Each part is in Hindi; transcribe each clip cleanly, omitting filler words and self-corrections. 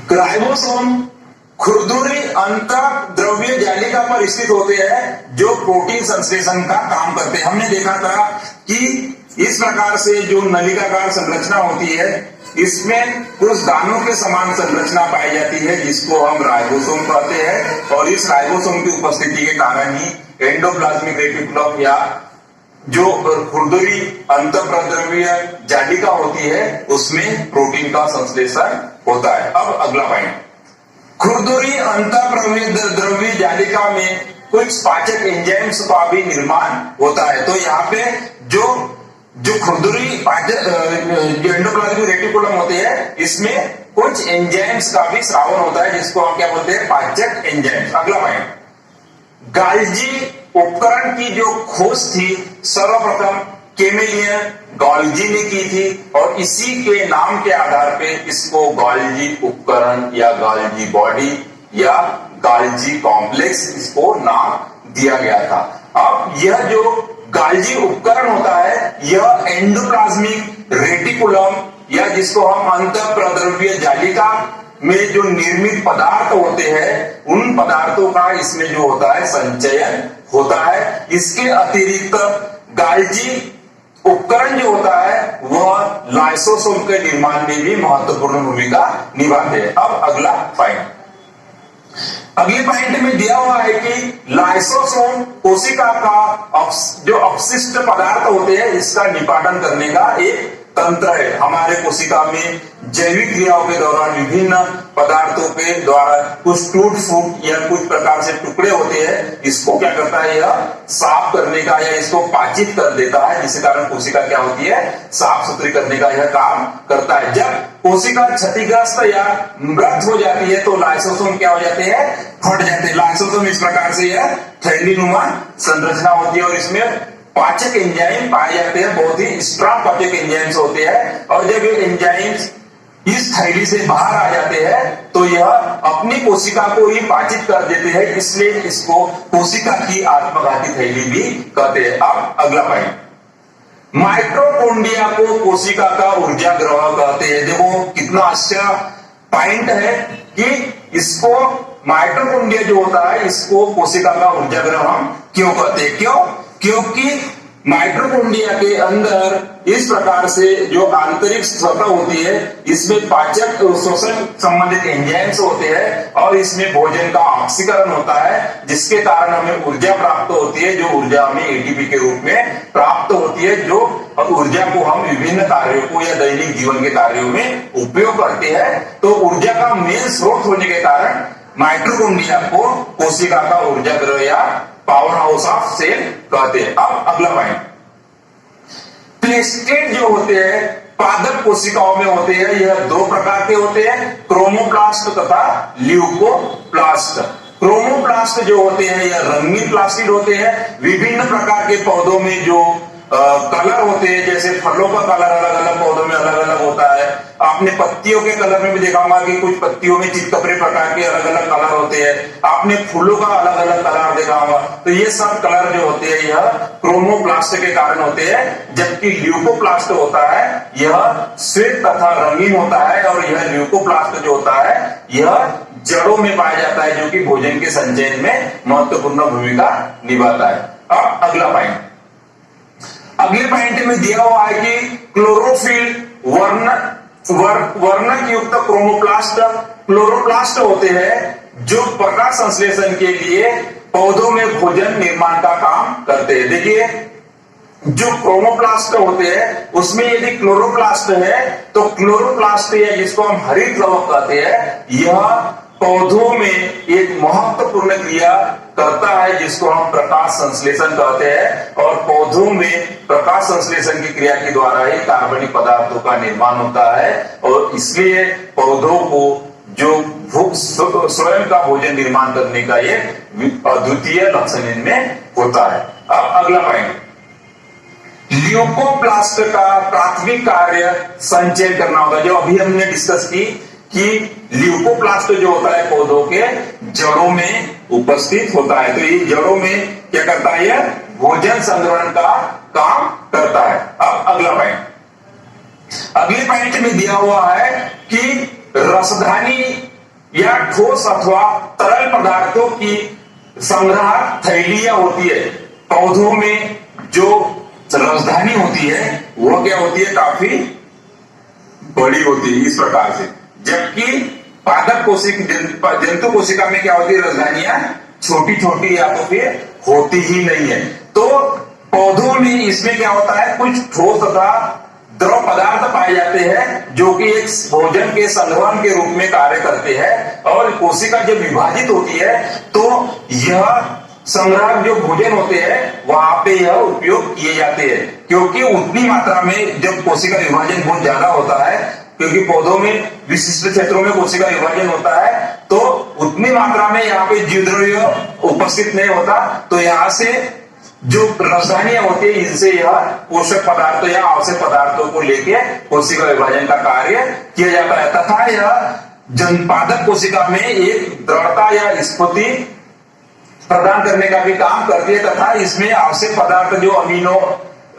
राइबोसोम खुरदुरी अंतः द्रव्य जालिका पर स्थित होते हैं जो प्रोटीन संश्लेषण का काम करते हैं। हमने देखा था कि इस प्रकार से जो नलिकाकार संरचना होती है इसमें कुछ दानों के समान संरचना पाई जाती है जिसको हम राइबोसोम कहते हैं, और इस राइबोसोम की उपस्थिति के कारण ही एंडोप्लाज्मिक रेटिकुलम या जो खुरदुरी अंतःप्रद्रव्य जालिका होती है उसमें प्रोटीन का संश्लेषण होता है। अब अगला पॉइंट, खुरदुरी अंतःप्रद्रव्य जालिका में कुछ पाचक एंजाइम्स का भी निर्माण होता है। तो यहाँ पे जो खुरदुरी जो एंडोप्लाज्मिक रेटिकुलम होते हैं इसमें कुछ एंजाइम्स का भी स्रावन होता है जिसको हम क्या बोलते हैं, पाचक एंजाइम्स। अगला पॉइंट, गाल्जी उपकरण की जो खोज थी सर्वप्रथम केमेलियन गॉल्जी ने की थी और इसी के नाम के आधार पे इसको गॉल्जी उपकरण या गॉल्जी बॉडी या गॉल्जी कॉम्प्लेक्स इसको नाम दिया गया था। अब यह जो गॉल्जी उपकरण होता है यह एंडोप्लाज्मिक रेटिकुलम या जिसको हम अंतःप्रद्रव्य जालिका में जो निर्मित पदार्थ होते हैं उन पदार्थों का इसमें जो होता है संचयन होता है। इसके अतिरिक्त गॉल्जी उपकरण जो होता है वह लाइसोसोम के निर्माण में भी महत्वपूर्ण भूमिका निभाते हैं। अब अगला पॉइंट, अगले पॉइंट में दिया हुआ है कि लाइसोसोम कोशिका का जो अपशिष्ट पदार्थ होते हैं इसका निपाटन करने का एक तंत्र है। हमारे कोशिका में जैविक क्रियाओं के दौरान विभिन्न पदार्थों के द्वारा कुछ टूट फूट या कुछ प्रकार से टुकड़े होते हैं, इसको क्या करता है, यह साफ करने का या इसको पाचित कर देता है, जिसके कारण कोशिका क्या होती है, साफ सुथरी करने का यह काम करता है। जब कोशिका क्षतिग्रस्त या मृत हो जाती है तो लाइसोसोम क्या हो जाते हैं, फट जाते हैं। लाइसोसोम इस प्रकार से यह थैलीनुमा संरचना होती है और इसमें पाचक एंजाइम पाए जाते हैं, बहुत ही स्ट्रॉन्ग पाचक एंजाइम्स होते हैं। और जब ये एंजाइम्स इस थैली से बाहर आ जाते हैं तो यह अपनी कोशिका को ही पाचित कर देते हैं, इसलिए इसको कोशिका की आत्मघाती थैली भी कहते हैं। अब अगला पॉइंट, माइटोकॉन्ड्रिया को कोशिका का ऊर्जा ग्रह कहते हैं। देखो कितना अच्छा पॉइंट है कि इसको माइटोकॉन्ड्रिया जो होता है इसको कोशिका का ऊर्जा ग्रह हम क्यों कहते हैं, क्योंकि माइटोकॉन्ड्रिया के अंदर इस प्रकार से जो आंतरिक सतह होती है इसमें पाचक शोषण संबंधित एंजाइम्स होते हैं और इसमें भोजन का ऑक्सीकरण होता है, जिसके कारण हमें ऊर्जा प्राप्त होती है, जो ऊर्जा हमें एटीपी के रूप में प्राप्त होती है, जो ऊर्जा को हम विभिन्न कार्यों को या दैनिक जीवन के कार्यों में उपयोग करते हैं। तो ऊर्जा का मेन स्रोत होने के कारण माइटोकॉन्ड्रिया को कोशिका का ऊर्जा ग्रह या पावर हाउस ऑफ सेल कहते हैं। अब अगला पॉइंट, प्लेस्टेड जो होते हैं पादप कोशिकाओं में होते हैं, यह दो प्रकार के होते हैं, क्रोमोप्लास्ट तथा ल्यूकोप्लास्ट। क्रोमोप्लास्ट जो होते हैं यह रंगीन प्लास्टिड होते हैं। विभिन्न प्रकार के पौधों में जो कलर होते हैं, जैसे फलों का कलर अलग अलग पौधों में अलग अलग होता है। आपने पत्तियों के कलर में भी देखा होगा कि कुछ पत्तियों में चितकबरे प्रकार के अलग अलग कलर होते हैं। आपने फूलों का अलग अलग कलर देखा होगा। तो ये सब कलर जो होते हैं यह क्रोमोप्लास्ट के कारण होते हैं, जबकि ल्यूकोप्लास्ट होता है यह श्वेत तथा रंगीन होता है। और यह ल्यूकोप्लास्ट जो होता है यह जड़ों में पाया जाता है, जो कि भोजन के संचयन में महत्वपूर्ण भूमिका निभाता है। अब अगला पॉइंट, अगले पॉइंट में दिया हुआ है कि क्लोरोफिल वर्णक युक्त क्लोरोप्लास्ट होते हैं जो प्रकाश संश्लेषण के लिए पौधों में भोजन निर्माण का काम करते हैं। देखिए जो क्रोमोप्लास्ट होते हैं उसमें यदि क्लोरोप्लास्ट है तो क्लोरोप्लास्ट या जिसको हम हरित लवक कहते हैं यह पौधों में एक महत्वपूर्ण क्रिया करता है जिसको हम प्रकाश संश्लेषण कहते हैं। और पौधों में प्रकाश संश्लेषण की क्रिया के द्वारा ही कार्बनिक पदार्थों का निर्माण होता है और इसलिए पौधों को जो स्वयं का भोजन निर्माण करने का एक अद्वितीय लक्षण इनमें होता है। अब अगला पॉइंट, ल्यूकोप्लास्ट का प्राथमिक कार्य संचयन करना होगा। जो अभी हमने डिस्कस की कि ल्यूकोप्लास्ट जो होता है पौधों के जड़ों में उपस्थित होता है, तो ये जड़ों में क्या करता है, यह भोजन संग्रहण का काम करता है। अब अगला पॉइंट, अगले पॉइंट में दिया हुआ है कि रसधानी या ठोस अथवा तरल पदार्थों की संग्रह थैलियां होती है। पौधों में जो राजधानी होती है वो क्या होती है, काफी बड़ी होती है इस प्रकार से। जबकि पादप कोशिका जंतु कोशिका में क्या होती है, राजधानियां छोटी छोटी या तो फिर होती ही नहीं है। तो पौधों में इसमें क्या होता है, कुछ ठोस तथा द्रव पदार्थ पाए जाते हैं जो कि एक भोजन के संग्रहण के रूप में कार्य करते हैं। और कोशिका जब विभाजित होती है तो यह संग्रह जो भोजन होते हैं वहां पे यह उपयोग किए जाते हैं, क्योंकि उतनी मात्रा में जब कोशिका विभाजन बहुत ज्यादा होता है, क्योंकि पौधों में विशिष्ट क्षेत्रों में कोशिका विभाजन होता है तो उतनी मात्रा में यहाँ पे जीवद्रव्य उपस्थित नहीं होता, तो यहाँ से जो रासायनिक होती है इनसे यह पोषक पदार्थों या आवश्यक पदार्थों को लेके कोशिका विभाजन का कार्य किया जाता है। तथा यह जनपादक कोशिका में एक दृढ़ता या स्फूर्ति प्रदान करने का भी काम करती है, तथा इसमें आवश्यक पदार्थ जो अमीनो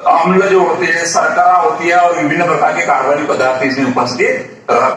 अम्ल जो होते हैं, शर्करा होती है और विभिन्न प्रकार के कार्बनिक पदार्थ इसमें उपस्थित रहते हैं।